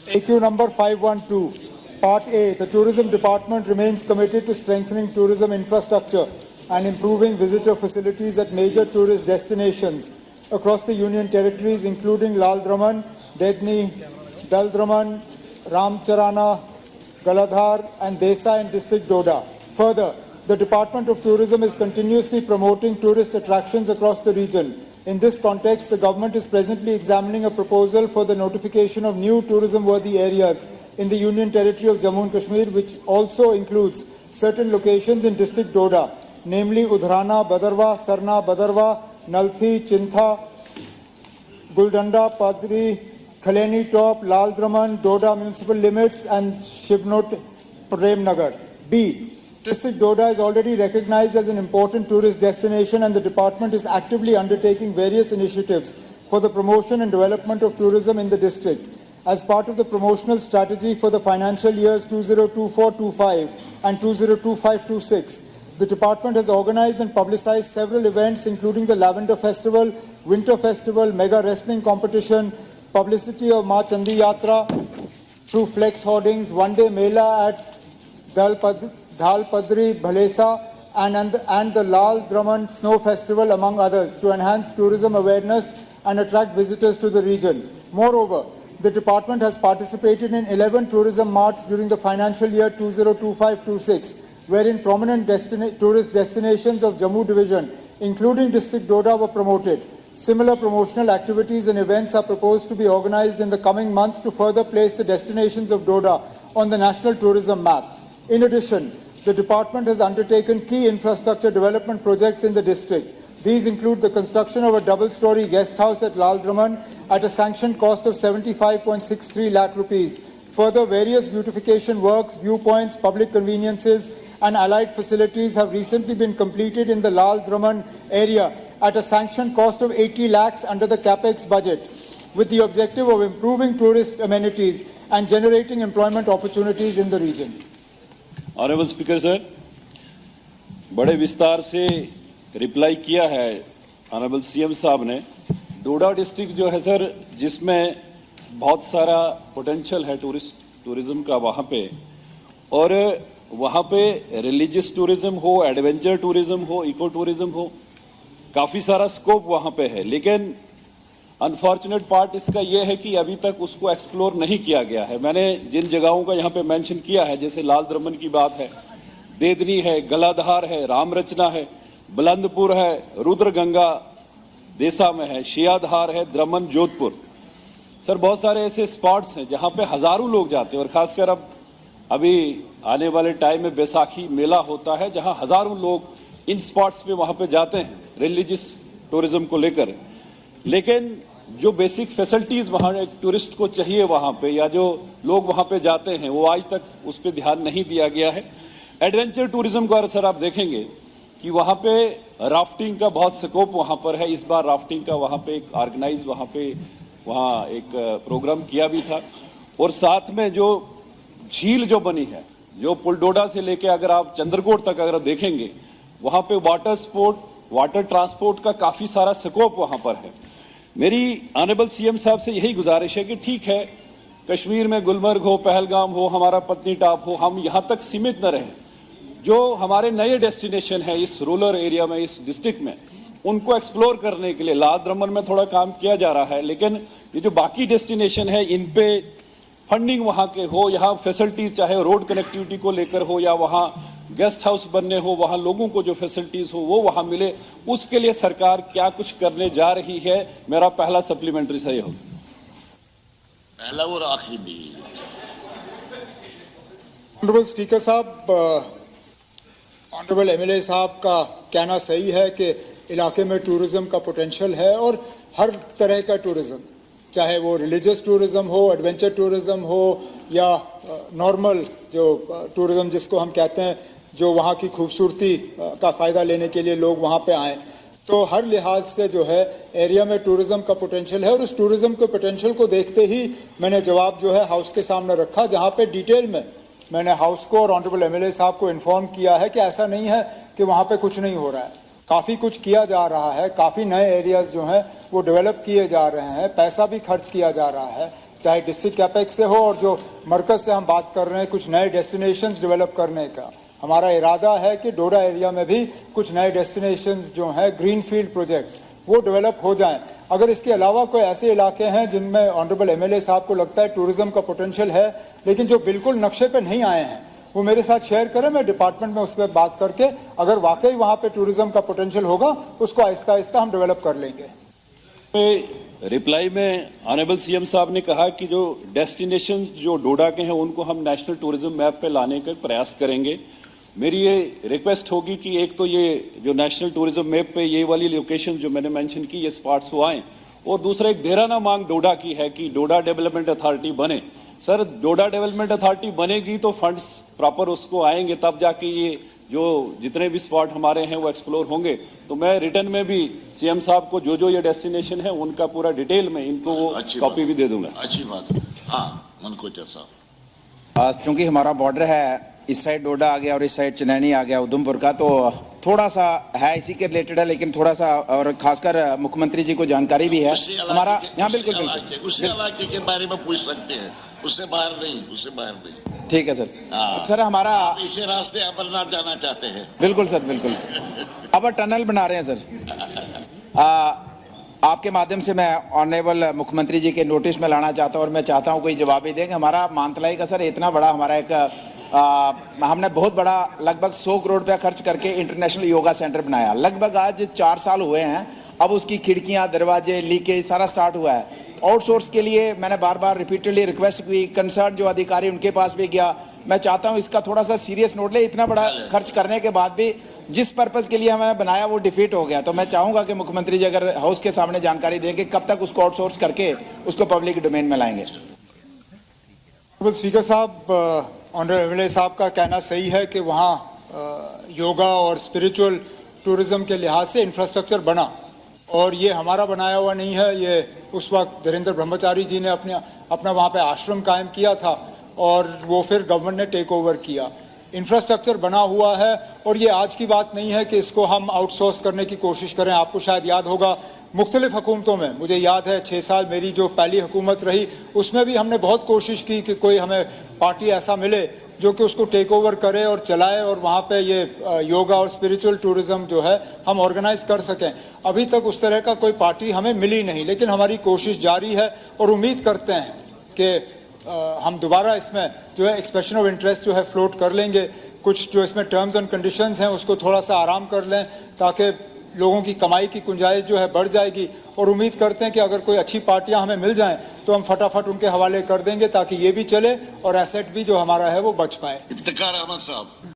AQ number 512, Part A. The Tourism Department remains committed to strengthening tourism infrastructure and improving visitor facilities at major tourist destinations across the Union territories, including Lal Draman, Dedni, Dal Draman, Ramcharana, Galadhar, and Desa in District Doda. Further, the Department of Tourism is continuously promoting tourist attractions across the region. In this context, the government is presently examining a proposal for the notification of new tourism-worthy areas in the Union Territory of Jammu and Kashmir, which also includes certain locations in District Doda, namely Udhrana, Badarwa, Sarna, Badarwa, Nalthi, Chintha, Guldanda, Padri, Khaleni Top, Lal Draman, Doda municipal limits, and Shibnot, Premnagar. B. District Doda is already recognized as an important tourist destination, and the department is actively undertaking various initiatives for the promotion and development of tourism in the district. As part of the promotional strategy for the financial years 2024-25 and 2025-26, the department has organized and publicized several events, including the Lavender Festival, Winter Festival, Mega Wrestling Competition, publicity of Ma Chandi Yatra through flex hoardings, one-day Mela at Dhal Padri, Bhalesa, and the Lal Draman Snow Festival, among others, to enhance tourism awareness and attract visitors to the region. Moreover, the department has participated in 11 tourism marts during the financial year 2025-26, wherein prominent tourist destinations of Jammu Division, including District Doda, were promoted. Similar promotional activities and events are proposed to be organized in the coming months to further place the destinations of Doda on the national tourism map. In addition, the department has undertaken key infrastructure development projects in the district. These include the construction of a double-story guest house at Lal Draman at a sanctioned cost of 75.63 lakh rupees. Further, various beautification works, viewpoints, public conveniences, and allied facilities have recently been completed in the Lal Draman area at a sanctioned cost of 80 lakhs under the capex budget, with the objective of improving tourist amenities and generating employment opportunities in the region. Honourable speaker sir, बड़े विस्तार से reply किया है honourable CM साहब ने। डोडा district जो है sir, जिसमें बहुत सारा पोटेंशियल है टूरिज्म का वहाँ पे, और वहाँ पे रिलीजियस टूरिज्म हो, एडवेंचर टूरिज्म हो, इको टूरिज्म हो, काफ़ी सारा स्कोप वहाँ पे है। लेकिन अनफॉर्चुनेट पार्ट इसका यह है कि अभी तक उसको एक्सप्लोर नहीं किया गया है। मैंने जिन जगहों का यहाँ पे मेंशन किया है, जैसे लाल द्रमन की बात है, देदनी है, गलाधार है, राम रचना है, बुलंदपुर है, रुद्रगंगा देसा में है, शियाधार है, द्रमन जोधपुर। सर, बहुत सारे ऐसे स्पॉट्स हैं जहाँ पे हज़ारों लोग जाते हैं, और ख़ासकर अब अभी आने वाले टाइम में बैसाखी मेला होता है, जहाँ हज़ारों लोग इन स्पॉट्स पे वहाँ पे जाते हैं रिलीजियस टूरिज्म को लेकर। लेकिन जो बेसिक फैसिलिटीज़ वहाँ एक टूरिस्ट को चाहिए वहाँ पे, या जो लोग वहाँ पे जाते हैं, वो आज तक उस पर ध्यान नहीं दिया गया है। एडवेंचर टूरिज्म का सर आप देखेंगे कि वहाँ पे राफ्टिंग का बहुत स्कोप वहाँ पर है। इस बार राफ्टिंग का वहाँ पे एक ऑर्गेनाइज वहाँ एक प्रोग्राम किया भी था, और साथ में जो झील जो बनी है, जो पुलडोडा से लेके अगर आप चंद्रकोट तक अगर देखेंगे, वहाँ पे वाटर ट्रांसपोर्ट का काफ़ी सारा स्कोप वहाँ पर है। मेरी ऑनरेबल सीएम साहब से यही गुजारिश है कि ठीक है, कश्मीर में गुलमर्ग हो, पहलगाम हो, हमारा पत्नीटॉप हो, हम यहाँ तक सीमित न रहें। जो हमारे नए डेस्टिनेशन है इस रूरल एरिया में, इस डिस्ट्रिक्ट में, उनको एक्सप्लोर करने के लिए लाल द्रमन में थोड़ा काम किया जा रहा है। लेकिन ये जो बाकी डेस्टिनेशन है, इन पे फंडिंग वहाँ के हो, यहाँ फैसिलिटीज चाहे रोड कनेक्टिविटी को लेकर हो, या वहाँ गेस्ट हाउस बनने हो, वहाँ लोगों को जो फैसिलिटीज हो वो वहाँ मिले, उसके लिए सरकार क्या कुछ करने जा रही है। मेरा पहला सप्लीमेंट्री सही हो, पहला और आखिरी भी। ऑनरेबल स्पीकर साहब, ऑनरेबल एमएलए साहब का कहना सही है कि इलाके में टूरिज्म का पोटेंशियल है, और हर तरह का टूरिज्म, चाहे वो रिलीजियस टूरिज्म हो, एडवेंचर टूरिज्म हो, या नॉर्मल जो टूरिज्म जिसको हम कहते हैं, जो वहाँ की खूबसूरती का फ़ायदा लेने के लिए लोग वहाँ पे आएँ। तो हर लिहाज से जो है एरिया में टूरिज्म का पोटेंशियल है, और उस टूरिज्म के पोटेंशियल को देखते ही मैंने जवाब जो है हाउस के सामने रखा, जहाँ पे डिटेल में मैंने हाउस को और ऑनरेबल एमएलए साहब को इन्फॉर्म किया है कि ऐसा नहीं है कि वहाँ पे कुछ नहीं हो रहा है, काफ़ी कुछ किया जा रहा है, काफ़ी नए एरियाज़ जो हैं वो डेवलप किए जा रहे हैं, पैसा भी खर्च किया जा रहा है। चाहे डिस्ट्रिक्ट कैपेक्स से हो और जो मरकज से हम बात कर रहे हैं कुछ नए डेस्टिनेशंस डेवलप करने का। हमारा इरादा है कि डोडा एरिया में भी कुछ नए डेस्टिनेशंस जो हैं ग्रीन फील्ड प्रोजेक्ट्स वो डेवलप हो जाएं। अगर इसके अलावा कोई ऐसे इलाके हैं जिनमें ऑनरेबल एमएलए साहब को लगता है टूरिज्म का पोटेंशियल है लेकिन जो बिल्कुल नक्शे पे नहीं आए हैं वो मेरे साथ शेयर करें, मैं डिपार्टमेंट में उस पर बात करके अगर वाकई वहाँ पे टूरिज्म का पोटेंशियल होगा उसको आहिस्ता आहिस्ता हम डेवलप कर लेंगे। रिप्लाई में ऑनरेबल सीएम साहब ने कहा कि जो डेस्टिनेशंस जो डोडा के हैं उनको हम नेशनल टूरिज्म मैप पे लाने का प्रयास करेंगे। मेरी ये रिक्वेस्ट होगी कि एक तो ये जो नेशनल टूरिज्म मैप पे ये वाली लोकेशन जो मैंने मेंशन की ये स्पॉट्स वो आए, और दूसरा एक देराना मांग डोडा की है कि डोडा डेवलपमेंट अथॉरिटी बने। सर, डोडा डेवलपमेंट अथॉरिटी बनेगी तो फंड्स प्रॉपर उसको आएंगे, तब जाके ये जो जितने भी स्पॉट हमारे हैं वो एक्सप्लोर होंगे। तो मैं रिटर्न में भी सीएम साहब को जो जो ये डेस्टिनेशन है उनका पूरा डिटेल में इनको वो कॉपी भी दे दूंगा। अच्छी बात है। हाँ, मनकोचर साहब। आज चूंकि हमारा बॉर्डर है, इस साइड डोडा आ गया और इस साइड चनैनी आ गया उधमपुर का, तो थोड़ा सा है इसी के रिलेटेड है, लेकिन थोड़ा सा और खासकर मुख्यमंत्री जी को जानकारी भी है हमारा यहाँ। बिल्कुल बिल्कुल उस इलाके के बारे में पूछ सकते हैं, उससे बाहर नहीं, उससे बाहर नहीं। ठीक है सर। हाँ। सर हमारा इसे रास्ते अमरनाथ जाना चाहते हैं। बिल्कुल सर, बिल्कुल। अब टनल बना रहे हैं सर। आपके माध्यम से मैं ऑनरेबल मुख्यमंत्री जी के नोटिस में लाना चाहता हूँ और मैं चाहता हूँ कोई जवाब ही देंगे। हमारा मानतलाई का सर इतना बड़ा हमारा एक हमने बहुत बड़ा लगभग 100 करोड़ रुपया खर्च करके इंटरनेशनल योगा सेंटर बनाया। लगभग आज 4 साल हुए हैं। अब उसकी खिड़कियां, दरवाजे, लीकेज सारा स्टार्ट हुआ है। आउटसोर्स के लिए मैंने बार बार रिपीटेडली रिक्वेस्ट की, कंसर्न जो अधिकारी उनके पास भी गया। मैं चाहता हूं इसका थोड़ा सा सीरियस नोट ले। इतना बड़ा खर्च करने के बाद भी जिस पर्पज के लिए हमने बनाया वो डिफीट हो गया। तो मैं चाहूंगा कि मुख्यमंत्री जी अगर हाउस के सामने जानकारी दें कि कब तक उसको आउटसोर्स करके उसको पब्लिक डोमेन में लाएंगे। स्पीकर साहब, ऑनरेबल एमएलए साहब का कहना सही है कि वहाँ योगा और स्पिरिचुअल टूरिज्म के लिहाज से इंफ्रास्ट्रक्चर बना, और ये हमारा बनाया हुआ नहीं है। ये उस वक्त धीरेन्द्र ब्रह्मचारी जी ने अपना वहाँ पे आश्रम कायम किया था और वो फिर गवर्नमेंट ने टेक ओवर किया। इंफ्रास्ट्रक्चर बना हुआ है और ये आज की बात नहीं है कि इसको हम आउटसोर्स करने की कोशिश करें। आपको शायद याद होगा मुख्तलिफ हुकूमतों में, मुझे याद है 6 साल मेरी जो पहली हुकूमत रही उसमें भी हमने बहुत कोशिश की कि कोई हमें पार्टी ऐसा मिले जो कि उसको टेक ओवर करे और चलाए और वहाँ पे ये योगा और स्पिरिचुअल टूरिज्म जो है हम ऑर्गेनाइज कर सकें। अभी तक उस तरह का कोई पार्टी हमें मिली नहीं, लेकिन हमारी कोशिश जारी है और उम्मीद करते हैं कि हम दोबारा इसमें जो है एक्सप्रेशन ऑफ इंटरेस्ट जो है फ्लोट कर लेंगे। कुछ जो इसमें टर्म्स एंड कंडीशंस हैं उसको थोड़ा सा आराम कर लें ताकि लोगों की कमाई की गुंजाइश जो है बढ़ जाएगी, और उम्मीद करते हैं कि अगर कोई अच्छी पार्टियां हमें मिल जाएं तो हम फटाफट उनके हवाले कर देंगे ताकि ये भी चले और एसेट भी जो हमारा है वो बच पाए। इफ्तिकार अहमद साहब।